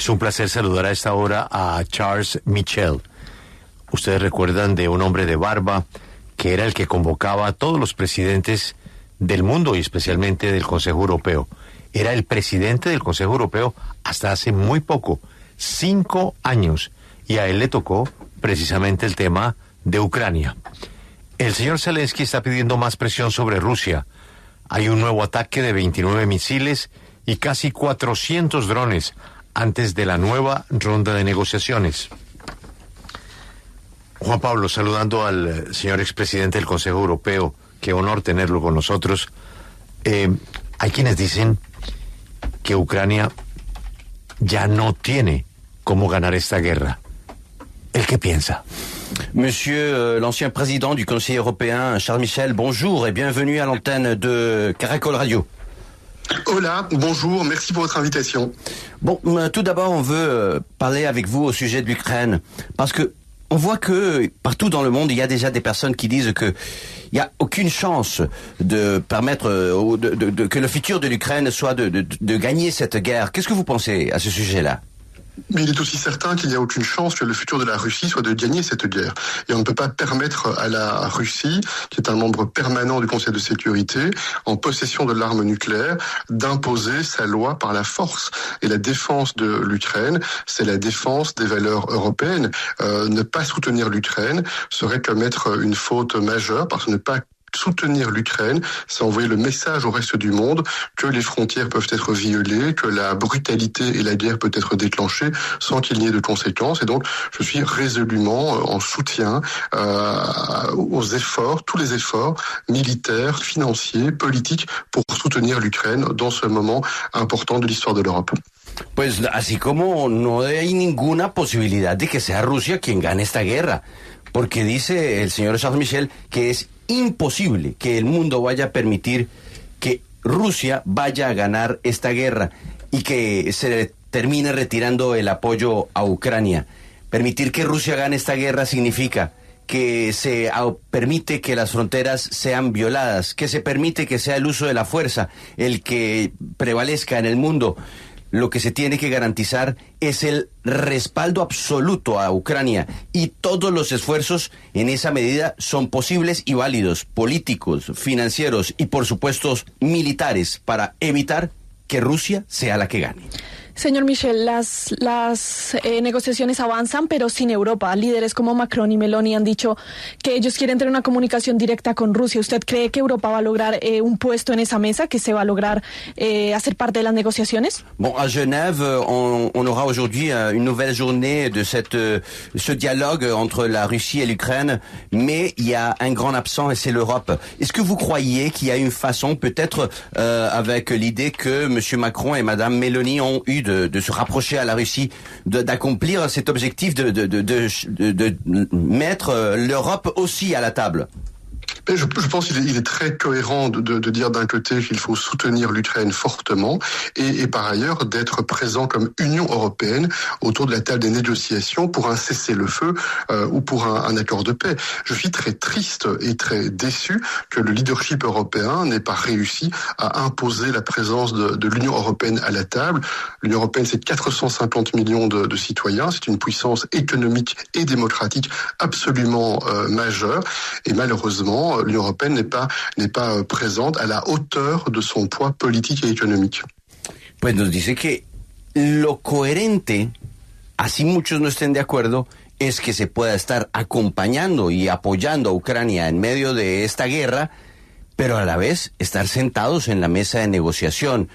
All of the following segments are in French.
Es un placer saludar a esta hora a Charles Michel. Ustedes recuerdan de un hombre de barba que era el que convocaba a todos los presidentes del mundo y especialmente del Consejo Europeo. Era el presidente del Consejo Europeo hasta hace muy poco, 5 años, y a él le tocó precisamente el tema de Ucrania. El señor Zelensky está pidiendo más presión sobre Rusia. Hay un nuevo ataque de 29 misiles y casi 400 drones antes de la nueva ronda de negociaciones. Juan Pablo, saludando al señor expresidente del Consejo Europeo, qué honor tenerlo con nosotros. Hay quienes dicen que Ucrania ya no tiene cómo ganar esta guerra. ¿El qué piensa? Monsieur l'ancien président du Conseil européen, Charles Michel, bonjour et bienvenue à l'antenne de Caracol Radio. Hola, bonjour, merci pour votre invitation. Bon, tout d'abord, on veut parler avec vous au sujet de l'Ukraine, parce que on voit que partout dans le monde, il y a déjà des personnes qui disent que il n'y a aucune chance de permettre que le futur de l'Ukraine soit de gagner cette guerre. Qu'est-ce que vous pensez à ce sujet-là ? Mais il est aussi certain qu'il n'y a aucune chance que le futur de la Russie soit de gagner cette guerre. Et on ne peut pas permettre à la Russie, qui est un membre permanent du Conseil de sécurité, en possession de l'arme nucléaire, d'imposer sa loi par la force. Et la défense de l'Ukraine, c'est la défense des valeurs européennes. Ne pas soutenir l'Ukraine serait commettre une faute majeure, parce que ne pas soutenir l'Ukraine, c'est envoyer le message au reste du monde que les frontières peuvent être violées, que la brutalité et la guerre peut être déclenchée sans qu'il n'y ait de conséquences. Et donc, je suis résolument en soutien aux efforts, tous les efforts militaires, financiers, politiques pour soutenir l'Ukraine dans ce moment important de l'histoire de l'Europe. Pues así como no hay ninguna posibilidad de que sea Rusia quien gane esta guerra, porque dice el señor Charles Michel que es imposible que el mundo vaya a permitir que Rusia vaya a ganar esta guerra y que se termine retirando el apoyo a Ucrania. Permitir que Rusia gane esta guerra significa que se permite que las fronteras sean violadas, que se permite que sea el uso de la fuerza el que prevalezca en el mundo. Lo que se tiene que garantizar es el respaldo absoluto a Ucrania y todos los esfuerzos en esa medida son posibles y válidos, políticos, financieros y por supuesto militares, para evitar que Rusia sea la que gane. Señor Michel, las negociaciones avanzan, pero sin Europa. Líderes como Macron y Meloni han dicho que ellos quieren tener una comunicación directa con Rusia. ¿Usted cree que Europa va a lograr un puesto en esa mesa, que se va a lograr hacer parte de las negociaciones? Bon, à Genève, on aura aujourd'hui une nouvelle journée de ce dialogue entre la Russie et l'Ukraine, mais il y a un grand absent et c'est l'Europe. Est-ce que vous croyez qu'il y a une façon, peut-être avec l'idée que M. Macron et Mme Meloni ont eu de se rapprocher à la Russie, d'accomplir cet objectif de mettre l'Europe aussi à la table? Je pense qu'il est très cohérent de dire d'un côté qu'il faut soutenir l'Ukraine fortement et par ailleurs d'être présent comme Union européenne autour de la table des négociations pour un cessez-le-feu ou pour un accord de paix. Je suis très triste et très déçu que le leadership européen n'ait pas réussi à imposer la présence de l'Union européenne à la table. L'Union européenne, c'est 450 millions de citoyens, c'est une puissance économique et démocratique absolument majeure et malheureusement l'Union européenne n'est pas présente à la hauteur de son poids politique et économique. Pues nos dice que lo coherente, así muchos no estén de acuerdo, es que se pueda estar acompañando y apoyando a Ucrania en medio de esta guerra, pero a la vez estar sentados en la mesa de negociación.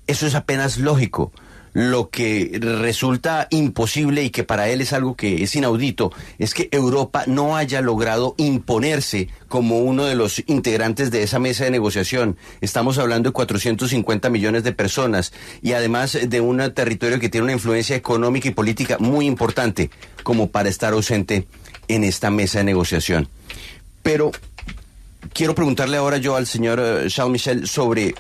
Eso es apenas lógico. Lo que resulta imposible y que para él es algo que es inaudito es que Europa no haya logrado imponerse como uno de los integrantes de esa mesa de negociación. Estamos hablando de 450 millones de personas y además de un territorio que tiene una influencia económica y política muy importante como para estar ausente en esta mesa de negociación. Pero quiero preguntarle ahora yo al señor Charles Michel sobre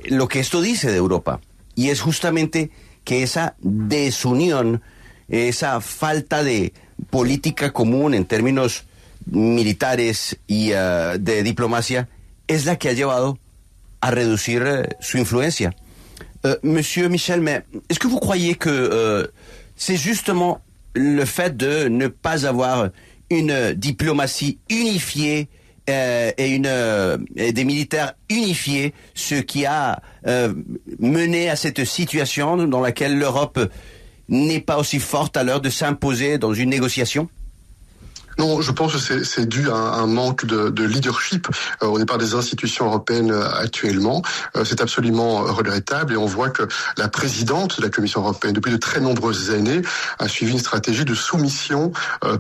lo que esto dice de Europa. Y es justamente que esa desunión, esa falta de política común en términos militares y de diplomacia, es la que ha llevado a reducir su influencia. Monsieur Michel, mais est-ce que vous croyez que c'est justement le fait de ne pas avoir une diplomatie unifiée et des militaires unifiés ce qui a mené à cette situation dans laquelle l'Europe n'est pas aussi forte à l'heure de s'imposer dans une négociation? Non, je pense que c'est dû à un manque de leadership au départ des institutions européennes actuellement. C'est absolument regrettable et on voit que la présidente de la Commission européenne, depuis de très nombreuses années, a suivi une stratégie de soumission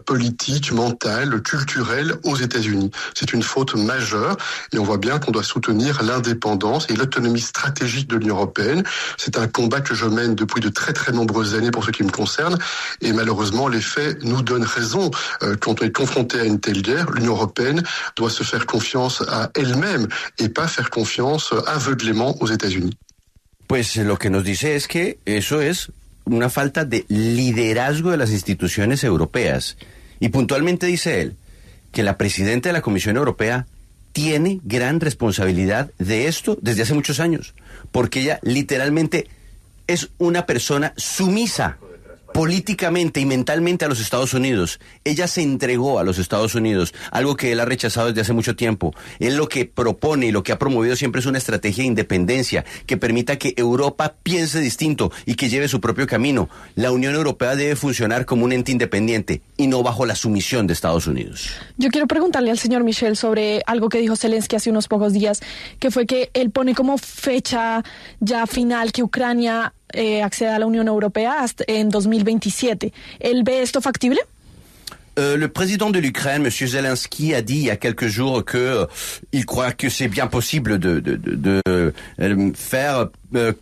politique, mentale, culturelle aux États-Unis. C'est une faute majeure et on voit bien qu'on doit soutenir l'indépendance et l'autonomie stratégique de l'Union européenne. C'est un combat que je mène depuis de très très nombreuses années pour ce qui me concerne et malheureusement les faits nous donnent raison. Quand on est confronté à une telle guerre, l'Union européenne doit se faire confiance à elle-même et pas faire confiance aveuglément aux États-Unis. Pues lo que nos dice es que eso es una falta de liderazgo de las instituciones europeas. Y puntualmente dice él que la presidenta de la Comisión Europea tiene gran responsabilidad de esto desde hace muchos años, porque ella literalmente es una persona sumisa políticamente y mentalmente a los Estados Unidos. Ella se entregó a los Estados Unidos, algo que él ha rechazado desde hace mucho tiempo. Él lo que propone y lo que ha promovido siempre es una estrategia de independencia que permita que Europa piense distinto y que lleve su propio camino. La Unión Europea debe funcionar como un ente independiente y no bajo la sumisión de Estados Unidos. Yo quiero preguntarle al señor Michel sobre algo que dijo Zelensky hace unos pocos días, que fue que él pone como fecha ya final que Ucrania acceda a la Unión Europea hasta en 2027. ¿Él ve esto factible? Le président de l'Ukraine, M. Zelensky, a dit il y a quelques jours que il croit que c'est bien possible de faire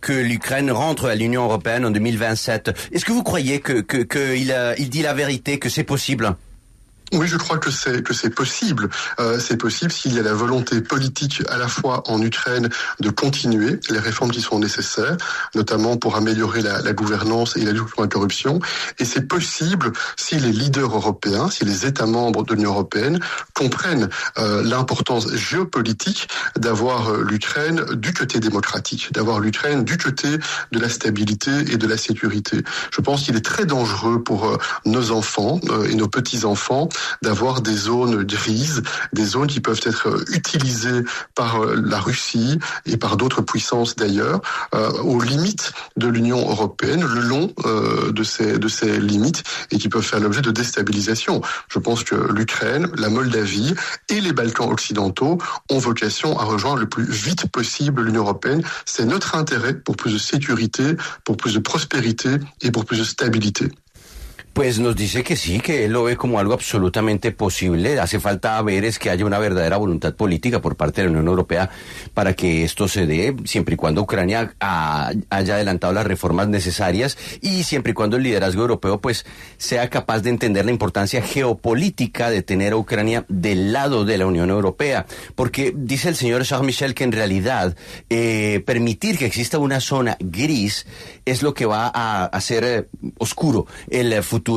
que l'Ukraine rentre à l'Union européenne en 2027. Est-ce que vous croyez qu'il dit la vérité, que c'est possible? Oui, je crois que c'est possible. C'est possible s'il y a la volonté politique à la fois en Ukraine de continuer les réformes qui sont nécessaires, notamment pour améliorer la gouvernance et la lutte contre la corruption. Et c'est possible si les leaders européens, si les États membres de l'Union européenne comprennent l'importance géopolitique d'avoir l'Ukraine du côté démocratique, d'avoir l'Ukraine du côté de la stabilité et de la sécurité. Je pense qu'il est très dangereux pour nos enfants et nos petits-enfants d'avoir des zones grises, des zones qui peuvent être utilisées par la Russie et par d'autres puissances d'ailleurs, aux limites de l'Union européenne, le long de ces limites, et qui peuvent faire l'objet de déstabilisation. Je pense que l'Ukraine, la Moldavie et les Balkans occidentaux ont vocation à rejoindre le plus vite possible l'Union européenne. C'est notre intérêt pour plus de sécurité, pour plus de prospérité et pour plus de stabilité. Pues nos dice que sí, que él lo ve como algo absolutamente posible. Hace falta ver es que haya una verdadera voluntad política por parte de la Unión Europea para que esto se dé, siempre y cuando Ucrania haya adelantado las reformas necesarias y siempre y cuando el liderazgo europeo pues sea capaz de entender la importancia geopolítica de tener a Ucrania del lado de la Unión Europea. Porque dice el señor Charles Michel que en realidad permitir que exista una zona gris es lo que va a hacer oscuro el futuro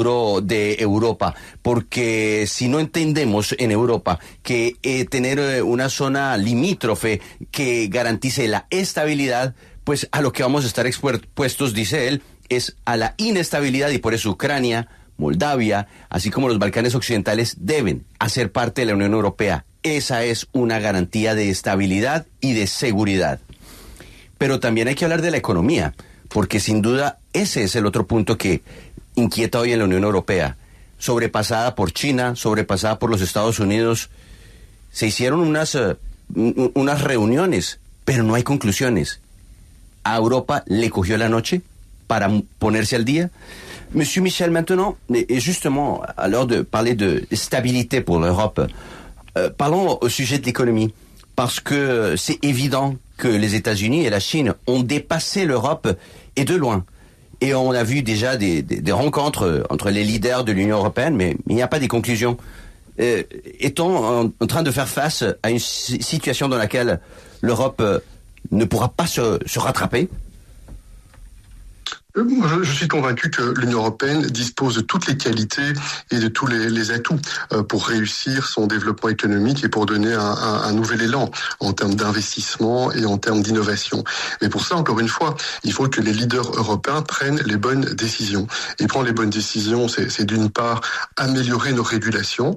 de Europa, porque si no entendemos en Europa que tener una zona limítrofe que garantice la estabilidad, pues a lo que vamos a estar expuestos, dice él, es a la inestabilidad, y por eso Ucrania, Moldavia, así como los Balcanes occidentales deben hacer parte de la Unión Europea. Esa es una garantía de estabilidad y de seguridad. Pero también hay que hablar de la economía, porque sin duda ese es el otro punto que inquieta hoy en la Unión Europea. Sobrepasada por China, sobrepasada por los Estados Unidos, se hicieron unas reuniones, pero no hay conclusiones. ¿A Europa le cogió la noche para ponerse al día? Monsieur Michel, maintenant, et justement, à l'heure de parler de stabilité pour l'Europe, parlons au sujet de l'économie, parce que c'est évident que les États-Unis et la Chine ont dépassé l'Europe, et de loin. Et on a vu déjà des rencontres entre les leaders de l'Union européenne, mais il n'y a pas des conclusions. Est-on en train de faire face à une situation dans laquelle l'Europe ne pourra pas se rattraper? Je suis convaincu que l'Union européenne dispose de toutes les qualités et de tous les atouts pour réussir son développement économique et pour donner un nouvel élan en termes d'investissement et en termes d'innovation. Mais pour ça, encore une fois, il faut que les leaders européens prennent les bonnes décisions. Et prendre les bonnes décisions, c'est d'une part améliorer nos régulations.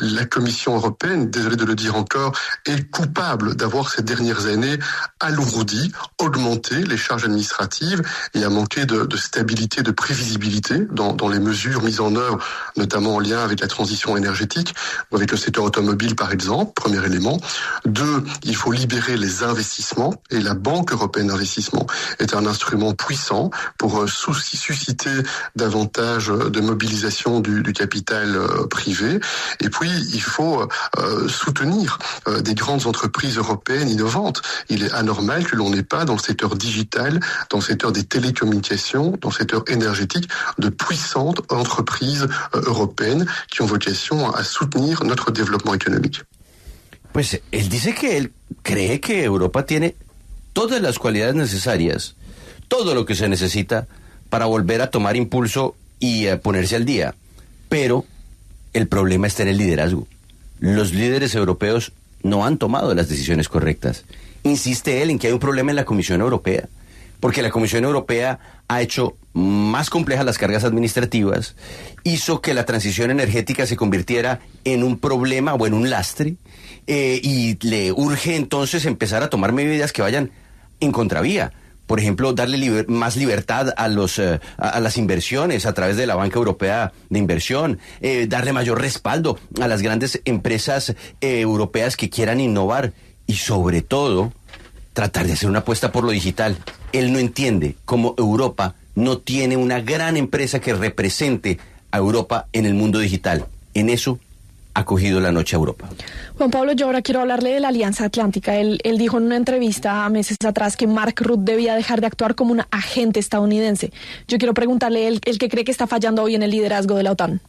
La Commission européenne, désolé de le dire encore, est coupable d'avoir ces dernières années alourdi, augmenté les charges administratives et a manqué de stabilité, de prévisibilité dans les mesures mises en œuvre, notamment en lien avec la transition énergétique, ou avec le secteur automobile par exemple, premier élément. 2, il faut libérer les investissements, et la Banque européenne d'investissement est un instrument puissant pour susciter davantage de mobilisation du capital privé. Et puis, il faut soutenir des grandes entreprises européennes innovantes. Il est anormal que l'on n'ait pas dans le secteur digital, dans le secteur des télécommunications, dans le secteur énergétique, de puissantes entreprises européennes qui ont vocation à soutenir notre développement économique. Pues él dice que él cree que Europa tiene todas las cualidades necesarias, todo lo que se necesita para volver a tomar impulso y ponerse al día. Pero el problema está en el liderazgo. Los líderes europeos no han tomado las decisiones correctas. Insiste él en que hay un problema en la Comisión Europea, porque la Comisión Europea ha hecho más complejas las cargas administrativas, hizo que la transición energética se convirtiera en un problema o en un lastre, y le urge entonces empezar a tomar medidas que vayan en contravía. Por ejemplo, darle más libertad a las inversiones a través de la Banca Europea de Inversión, darle mayor respaldo a las grandes empresas europeas que quieran innovar y sobre todo tratar de hacer una apuesta por lo digital. Él no entiende cómo Europa no tiene una gran empresa que represente a Europa en el mundo digital. En eso ha cogido la noche a Europa. Juan Pablo, yo ahora quiero hablarle de la Alianza Atlántica. Él dijo en una entrevista meses atrás que Mark Rutte debía dejar de actuar como un agente estadounidense. Yo quiero preguntarle el que cree que está fallando hoy en el liderazgo de la OTAN.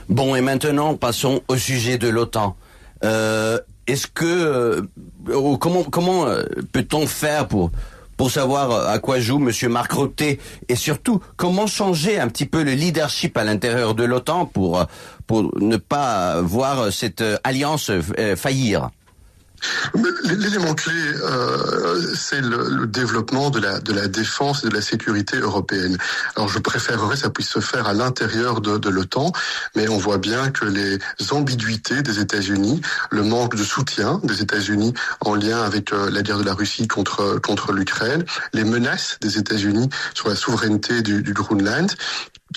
Bon, et maintenant, passons au sujet de l'OTAN. Est-ce que... comment peut-on faire pour savoir à quoi joue M. Mark Rutte et surtout comment changer un petit peu le leadership à l'intérieur de l'OTAN pour ne pas voir cette alliance faillir? L'élément clé, c'est le développement de la défense et de la sécurité européenne. Alors je préférerais que ça puisse se faire à l'intérieur de l'OTAN, mais on voit bien que les ambiguïtés des États-Unis, le manque de soutien des États-Unis en lien avec la guerre de la Russie contre l'Ukraine, les menaces des États-Unis sur la souveraineté du Groenland,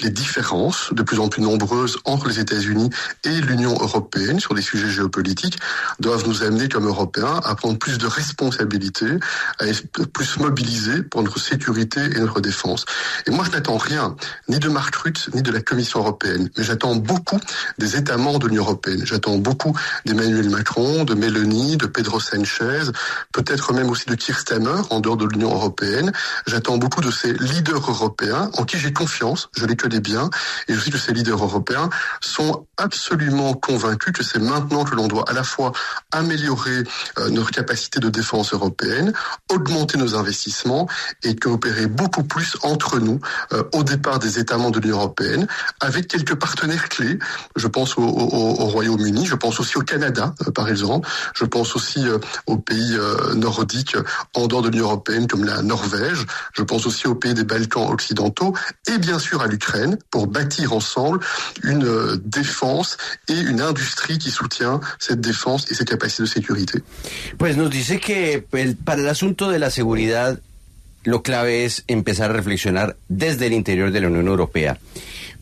les différences de plus en plus nombreuses entre les États-Unis et l'Union européenne sur des sujets géopolitiques doivent nous amener comme Européens à prendre plus de responsabilités, à être plus mobilisés pour notre sécurité et notre défense. Et moi, je n'attends rien, ni de Mark Rutte, ni de la Commission européenne, mais j'attends beaucoup des États membres de l'Union européenne. J'attends beaucoup d'Emmanuel Macron, de Meloni, de Pedro Sánchez, peut-être même aussi de Keir Starmer en dehors de l'Union européenne. J'attends beaucoup de ces leaders européens en qui j'ai confiance, je les connais bien, et je sais que ces leaders européens sont absolument convaincus que c'est maintenant que l'on doit à la fois améliorer notre capacité de défense européenne, augmenter nos investissements et coopérer beaucoup plus entre nous au départ des États membres de l'Union européenne, avec quelques partenaires clés. Je pense au Royaume-Uni, je pense aussi au Canada, par exemple, je pense aussi aux pays nordiques en dehors de l'Union européenne comme la Norvège, je pense aussi aux pays des Balkans occidentaux et bien sûr à l'Ukraine pour bâtir ensemble une défense et une industrie qui soutient cette défense et ses capacités de sécurité. Pues nos dice que para el asunto de la seguridad lo clave es empezar a reflexionar desde el interior de la Unión Europea,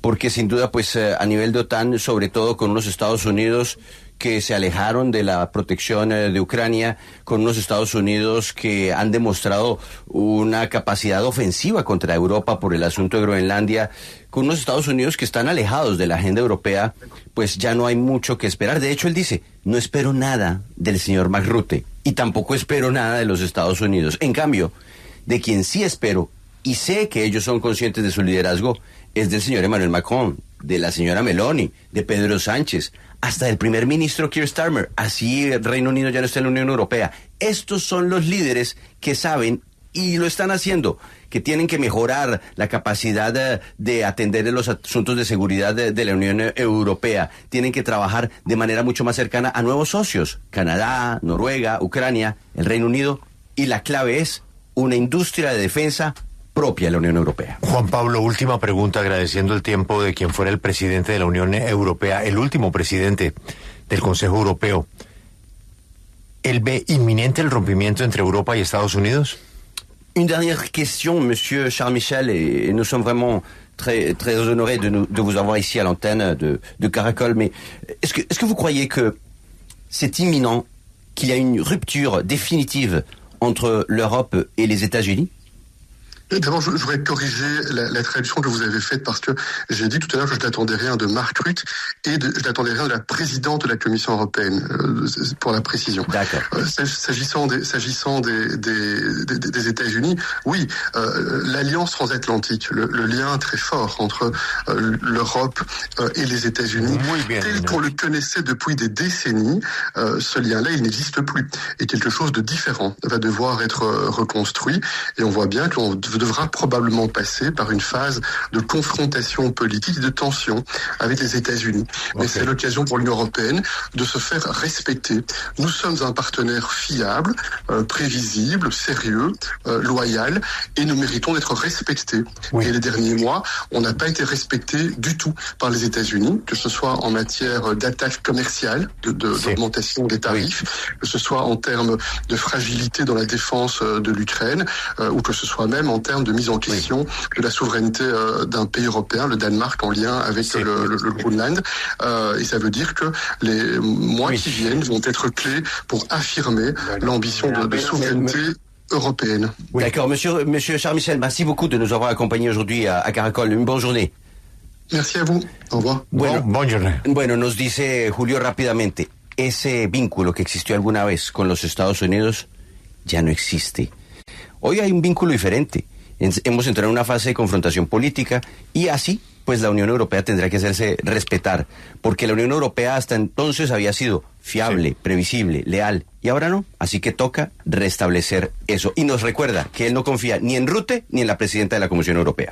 porque sin duda pues a nivel de OTAN, sobre todo con unos Estados Unidos que se alejaron de la protección de Ucrania, con unos Estados Unidos que han demostrado una capacidad ofensiva contra Europa por el asunto de Groenlandia, con unos Estados Unidos que están alejados de la agenda europea, pues ya no hay mucho que esperar. De hecho, él dice, no espero nada del señor Mark Rutte y tampoco espero nada de los Estados Unidos. En cambio, de quien sí espero, y sé que ellos son conscientes de su liderazgo, es del señor Emmanuel Macron, de la señora Meloni, de Pedro Sánchez, hasta del primer ministro Keir Starmer. Así el Reino Unido ya no está en la Unión Europea. Estos son los líderes que saben y lo están haciendo, que tienen que mejorar la capacidad de atender los asuntos de seguridad de la Unión Europea, tienen que trabajar de manera mucho más cercana a nuevos socios, Canadá, Noruega, Ucrania, el Reino Unido, y la clave es una industria de defensa propia de la Unión Europea. Juan Pablo, última pregunta, agradeciendo el tiempo de quien fuera el presidente de la Unión Europea, el último presidente del Consejo Europeo. ¿Él ve inminente el rompimiento entre Europa y Estados Unidos? Une dernière question, Monsieur Charles Michel, et nous sommes vraiment très honorés de vous avoir ici à l'antenne de Caracol, mais est-ce que vous croyez que c'est imminent qu'il y a une rupture définitive entre l'Europe et les États-Unis? D'abord, je voudrais corriger la traduction que vous avez faite parce que j'ai dit tout à l'heure que je n'attendais rien de Mark Rutte et je n'attendais rien de la présidente de la Commission européenne, pour la précision. D'accord. S'agissant des États-Unis, oui, l'alliance transatlantique, le lien très fort entre l'Europe et les États-Unis, tel qu'on le connaissait depuis des décennies, ce lien-là, il n'existe plus. Et quelque chose de différent va devoir être reconstruit. Et on voit bien qu'on devra probablement passer par une phase de confrontation politique et de tension avec les États-Unis. Mais c'est l'occasion pour l'Union européenne de se faire respecter. Nous sommes un partenaire fiable, prévisible, sérieux, loyal, et nous méritons d'être respectés. Oui. Et les derniers mois, on n'a pas été respecté du tout par les États-Unis, que ce soit en matière d'attaque commerciale, d'augmentation des tarifs, que ce soit en termes de fragilité dans la défense de l'Ukraine, ou que ce soit même en termes de mise en question de la souveraineté d'un pays européen, le Danemark, en lien avec le Groenland. Et ça veut dire que les mois qui viennent vont être clés pour affirmer l'ambition de souveraineté européenne. Oui. D'accord, monsieur Charles Michel, merci beaucoup de nous avoir accompagnés aujourd'hui à Caracol. Une bonne journée. Merci a vous. Au revoir. Bueno, nos dice Julio rápidamente, ese vínculo que existió alguna vez con los Estados Unidos ya no existe. Hoy hay un vínculo diferente. Hemos entrado en una fase de confrontación política y así, pues la Unión Europea tendrá que hacerse respetar, porque la Unión Europea hasta entonces había sido fiable, previsible, leal, y ahora no. Así que toca restablecer eso. Y nos recuerda que él no confía ni en Rutte ni en la presidenta de la Comisión Europea.